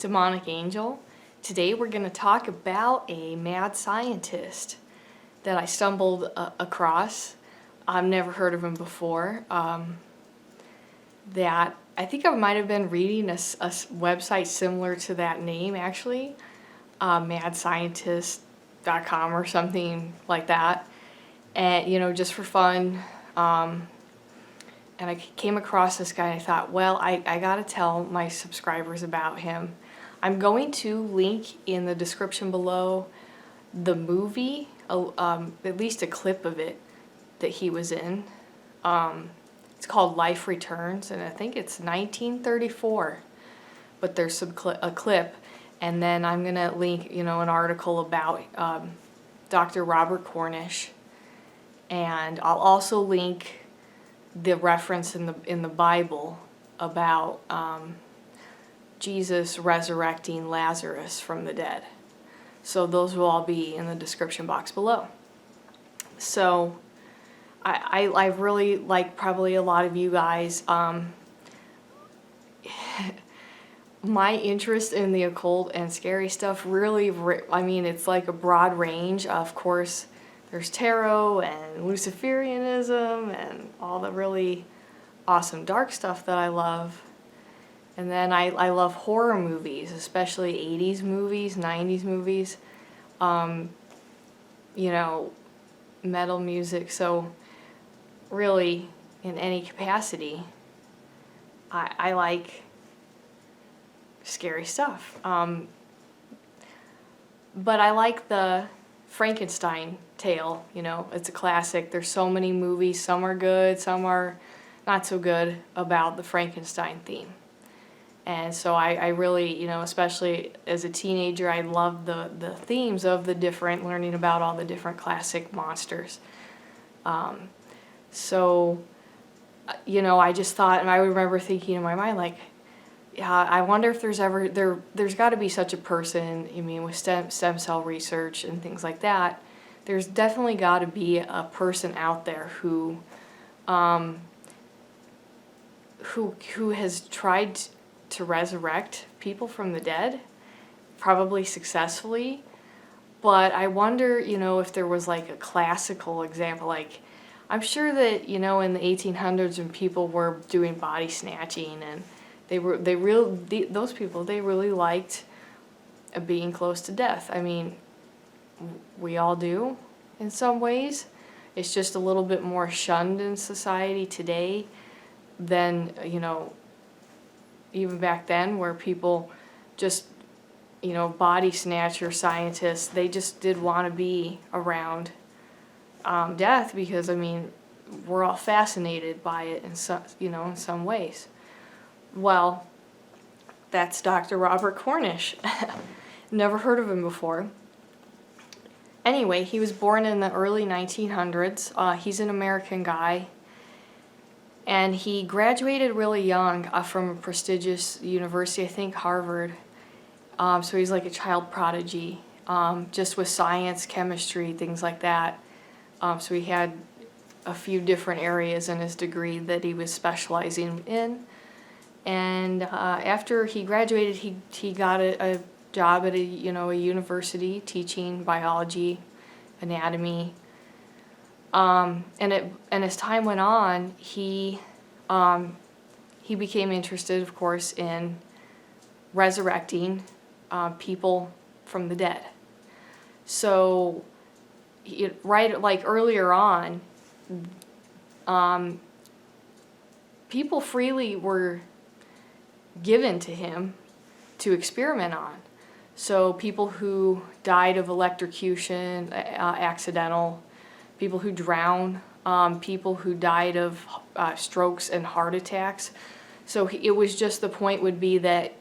Demonic Angel. Today we're going to talk about a mad scientist that I stumbled across. I've never heard of him before. That I think I might have been reading a website similar to that name, actually, madscientist.com or something like that, and just for fun. And I came across this guy and I thought, well, I gotta tell my subscribers about him. I'm going to link in the description below the movie, at least a clip of it that he was in. It's called Life Returns, and I think it's 1934, but there's a clip, and then I'm gonna link, an article about Dr. Robert Cornish, and I'll also link the reference in the Bible about Jesus resurrecting Lazarus from the dead. So those will all be in the description box below. So I really, like probably a lot of you guys, my interest in the occult and scary stuff really, it's like a broad range. Of course, there's tarot and Luciferianism and all the really awesome dark stuff that I love. And then I love horror movies, especially 80s movies, 90s movies, metal music. So really, in any capacity, I like scary stuff. But I like the Frankenstein tale, it's a classic. There's so many movies, some are good, some are not so good, about the Frankenstein theme. And so I really, especially as a teenager, I loved the themes of learning about all the different classic monsters. I just thought, and I remember thinking in my mind, like, I wonder if there's got to be such a person, with stem cell research and things like that. There's definitely got to be a person out there who has tried to resurrect people from the dead, probably successfully. But I wonder, if there was like a classical example. Like, I'm sure that, in the 1800s when people were doing body snatching, and those people really liked being close to death. We all do in some ways. It's just a little bit more shunned in society today than, even back then, where people just, body snatcher scientists, they just did want to be around death because, we're all fascinated by it in some ways. Well, that's Dr. Robert Cornish. Never heard of him before. Anyway, he was born in the early 1900s. He's an American guy. And he graduated really young from a prestigious university, I think Harvard. So he's like a child prodigy, just with science, chemistry, things like that. So he had a few different areas in his degree that he was specializing in. And after he graduated, he got a job at a university teaching biology, anatomy. And as time went on, he became interested, of course, in resurrecting people from the dead. So, earlier on, people freely were given to him to experiment on. So people who died of electrocution, accidental, people who drown, people who died of strokes and heart attacks. So it was just, the point would be that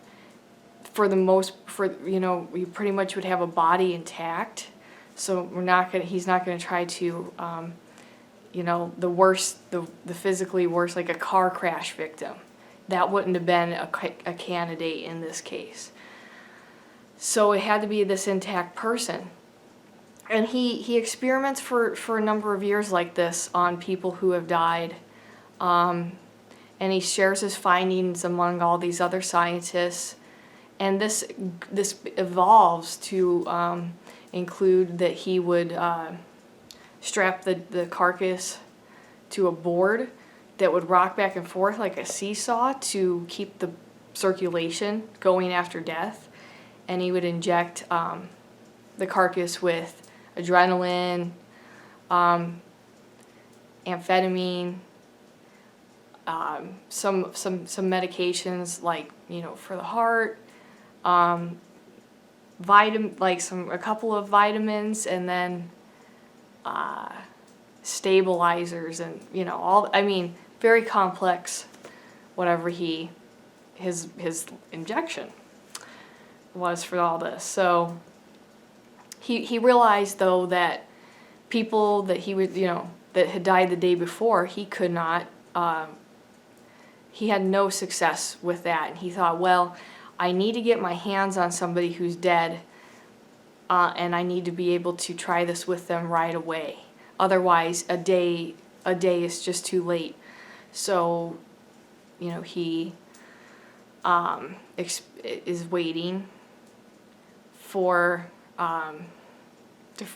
you pretty much would have a body intact. So he's not gonna try to, the physically worst, like a car crash victim. That wouldn't have been a candidate in this case. So it had to be this intact person. And he experiments for a number of years like this on people who have died. And he shares his findings among all these other scientists. And this evolves to include that he would strap the carcass to a board that would rock back and forth like a seesaw to keep the circulation going after death. And he would inject the carcass with adrenaline, amphetamine, some medications like, for the heart, a couple of vitamins, and then stabilizers, and very complex whatever his injection was for all this. So he realized though that people that he would that had died the day before, he could not he had no success with that, and he thought, well, I need to get my hands on somebody who's dead, and I need to be able to try this with them right away. Otherwise, a day is just too late. So, he is waiting for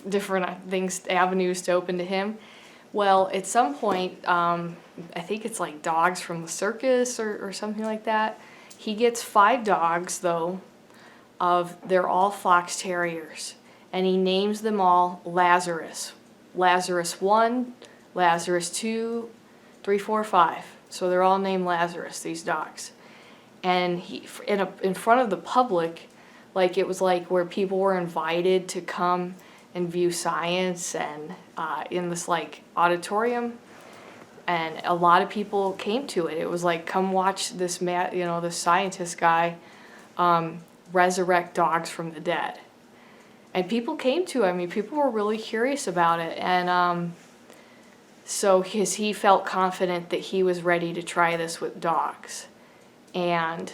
different avenues to open to him. Well, at some point, I think it's like dogs from the circus or something like that. He gets 5 dogs, though, they're all fox terriers, and he names them all Lazarus. Lazarus 1, Lazarus 2, 3, 4, 5. So they're all named Lazarus, these dogs. And he, in front of the public, like it was like where people were invited to come and view science, and in this like auditorium, and a lot of people came to it. It was like, come watch this this scientist guy resurrect dogs from the dead. And people came to it. I mean, people were really curious about it, and so he felt confident that he was ready to try this with dogs. And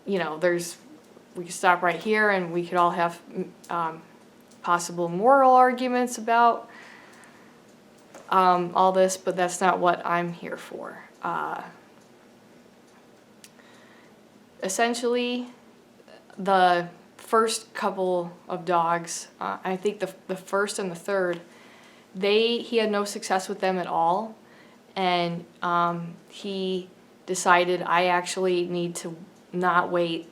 we could stop right here, and we could all have possible moral arguments about all this, but that's not what I'm here for. Essentially, the first couple of dogs, I think the first and the third, he had no success with them at all, and he decided, I actually need to not wait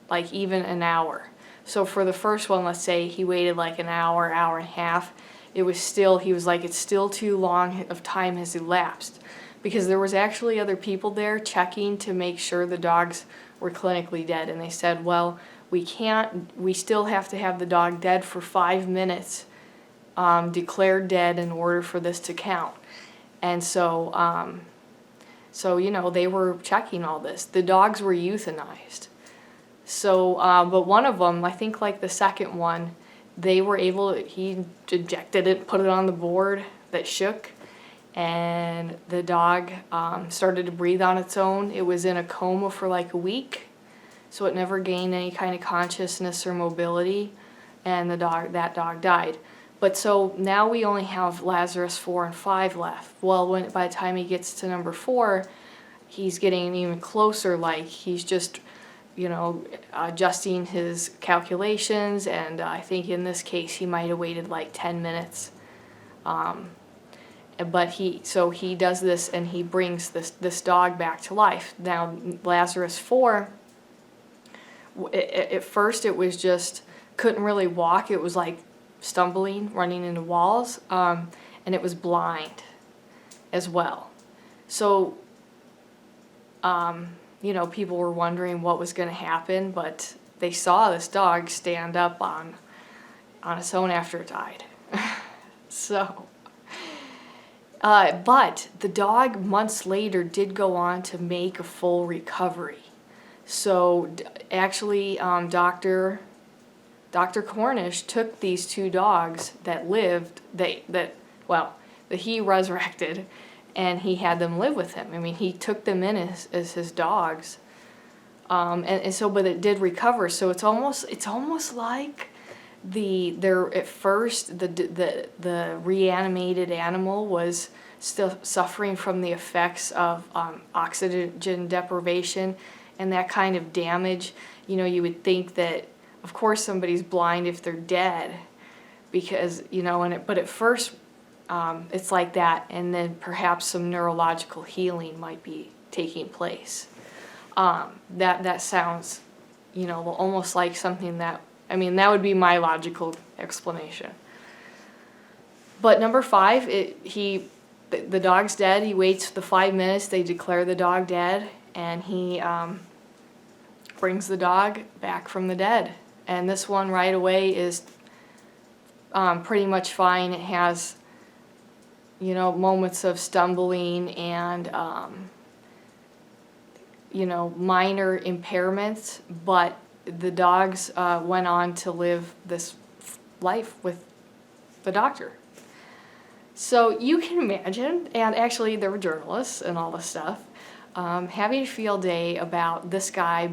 like even an hour. So for the first one, let's say he waited like an hour, hour and a half, he was like, it's still too long of time has elapsed, because there was actually other people there checking to make sure the dogs were clinically dead, and they said, well, we still have to have the dog dead for 5 minutes, declared dead, in order for this to count. And so they were checking all this. The dogs were euthanized. So, but one of them, I think like the second one, he ejected it, put it on the board that shook, and the dog started to breathe on its own. It was in a coma for like a week, so it never gained any kind of consciousness or mobility, and that dog died. But so now we only have Lazarus 4 and 5 left. Well, by the time he gets to number 4, he's getting even closer, like he's just adjusting his calculations, and I think in this case he might have waited like 10 minutes. But he does this, and he brings this dog back to life. Now, Lazarus 4, at first it was just, couldn't really walk. It was like stumbling, running into walls, and it was blind as well. So, people were wondering what was going to happen, but they saw this dog stand up on its own after it died. So, but the dog months later did go on to make a full recovery. So actually, Dr. Cornish took these 2 dogs that lived, that he resurrected, and he had them live with him. I mean, he took them in as his dogs, and so, but it did recover. So it's almost like at first the reanimated animal was still suffering from the effects of oxygen deprivation and that kind of damage. you would think that, of course, somebody's blind if they're dead, because, but at first, it's like that, and then perhaps some neurological healing might be taking place. That sounds, almost like something that would be my logical explanation. But number 5, the dog's dead. He waits the 5 minutes. They declare the dog dead, and he brings the dog back from the dead. And this one right away is pretty much fine. It has, moments of stumbling and, minor impairments, but the dogs went on to live this life with the doctor. So you can imagine, and actually there were journalists and all this stuff, having a field day about this guy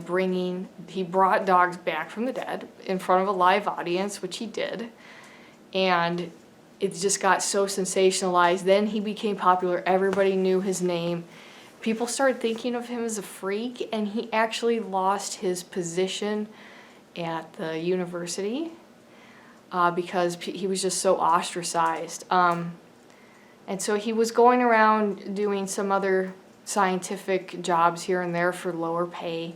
he brought dogs back from the dead in front of a live audience, which he did, and it just got so sensationalized. Then he became popular. Everybody knew his name. People started thinking of him as a freak, and he actually lost his position at the university because he was just so ostracized. And so he was going around doing some other scientific jobs here and there for lower pay.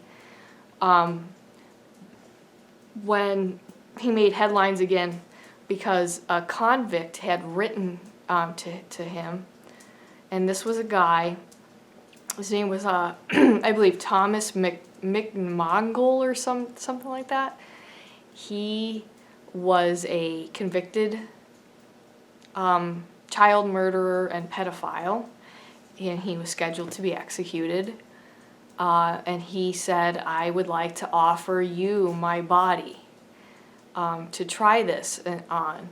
When he made headlines again because a convict had written to him, and this was a guy, his name was, I believe, Thomas McMongle or something like that. He was a convicted child murderer and pedophile, and he was scheduled to be executed. And he said, I would like to offer you my body to try this on,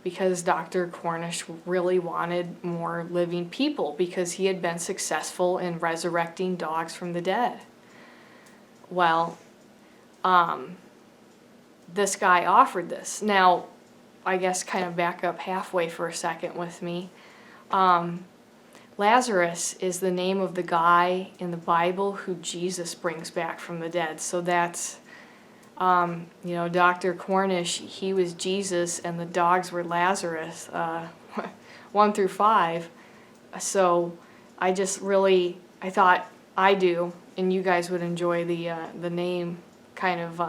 because Dr. Cornish really wanted more living people because he had been successful in resurrecting dogs from the dead. Well, this guy offered this. Now, I guess kind of back up halfway for a second with me. Lazarus is the name of the guy in the Bible who Jesus brings back from the dead. So that's, Dr. Cornish, he was Jesus, and the dogs were Lazarus, 1 through 5. So I thought and you guys would enjoy the name kind of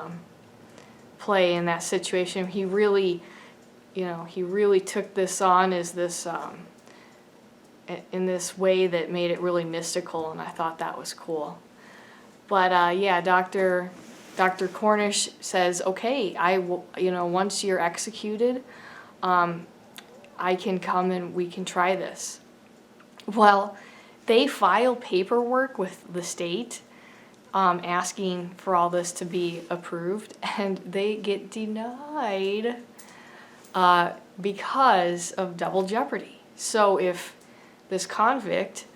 play in that situation. He really took this on as this, in this way that made it really mystical, and I thought that was cool. But Dr. Cornish says, okay, once you're executed, I can come and we can try this. Well, they file paperwork with the state asking for all this to be approved, and they get denied because of double jeopardy. So if this convict,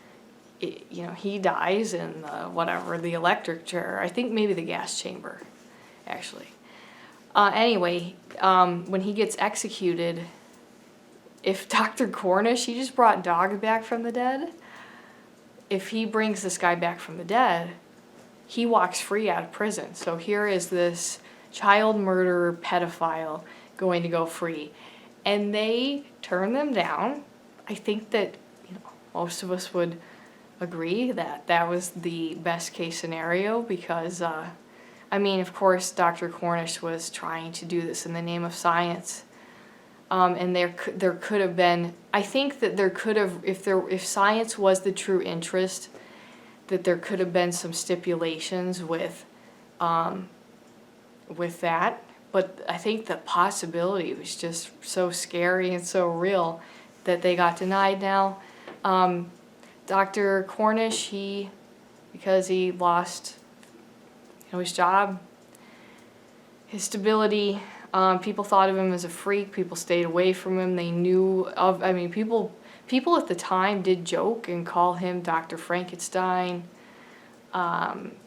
he dies in the electric chair, I think maybe the gas chamber, actually. Anyway, when he gets executed, if Dr. Cornish, he just brought dogs back from the dead, if he brings this guy back from the dead, he walks free out of prison. So here is this child murderer pedophile going to go free. And they turn them down. I think that most of us would agree that that was the best case scenario because, of course, Dr. Cornish was trying to do this in the name of science. And there could have been, I think that there could have, if science was the true interest, that there could have been some stipulations with that. But I think the possibility was just so scary and so real that they got denied now. Dr. Cornish, because he lost his job, his stability, people thought of him as a freak. People stayed away from him. They knew of, people at the time did joke and call him Dr. Frankenstein.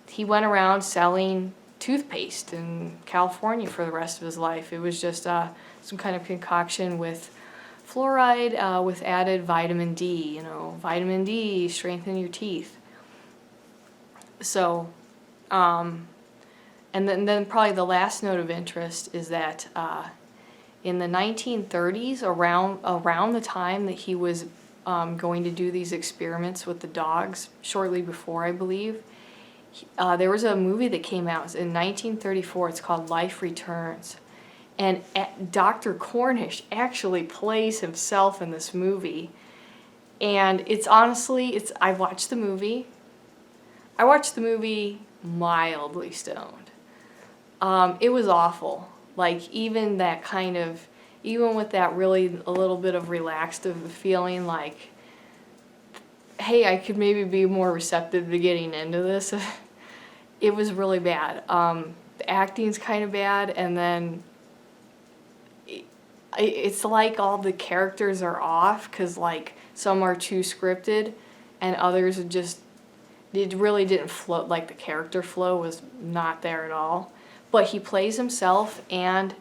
He went around selling toothpaste in California for the rest of his life. It was just some kind of concoction with fluoride with added vitamin D. Vitamin D, strengthen your teeth. So, and And then probably the last note of interest is that in the 1930s, around the time that he was going to do these experiments with the dogs, shortly before, I believe, there was a movie that came out in 1934. It's called Life Returns. And Dr. Cornish actually plays himself in this movie. And it's honestly, I watched the movie. I watched the movie mildly stoned. It was awful. Like, even that kind of, even with that really a little bit of relaxed of the feeling like, hey, I could maybe be more receptive to getting into this. It was really bad. The acting's kind of bad, and then it's like all the characters are off, because like some are too scripted and others are just, it really didn't flow, like the character flow was not there at all. But he plays himself, and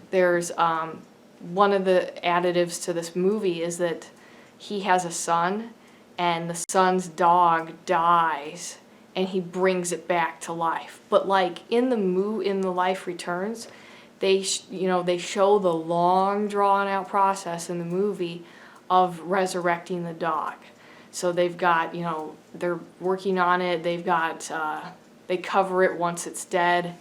there's one of the additives to this movie is that he has a son, and the son's dog dies, and he brings it back to life. But like in the Life Returns, they show the long drawn out process in the movie of resurrecting the dog. So they've got, they're working on it. They've got they cover it once it's dead,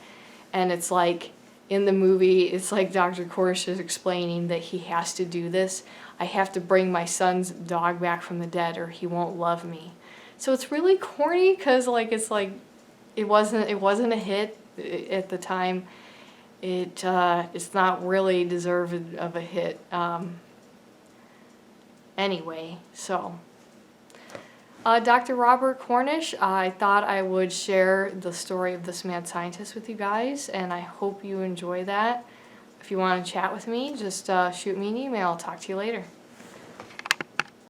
and it's like in the movie, it's like Dr. Cornish is explaining that he has to do this. I have to bring my son's dog back from the dead, or he won't love me. So it's really corny, because like it wasn't a hit at the time. It's not really deserved of a hit. Anyway, so Dr. Robert Cornish, I thought I would share the story of this mad scientist with you guys, and I hope you enjoy that. If you want to chat with me, just shoot me an email. I'll talk to you later.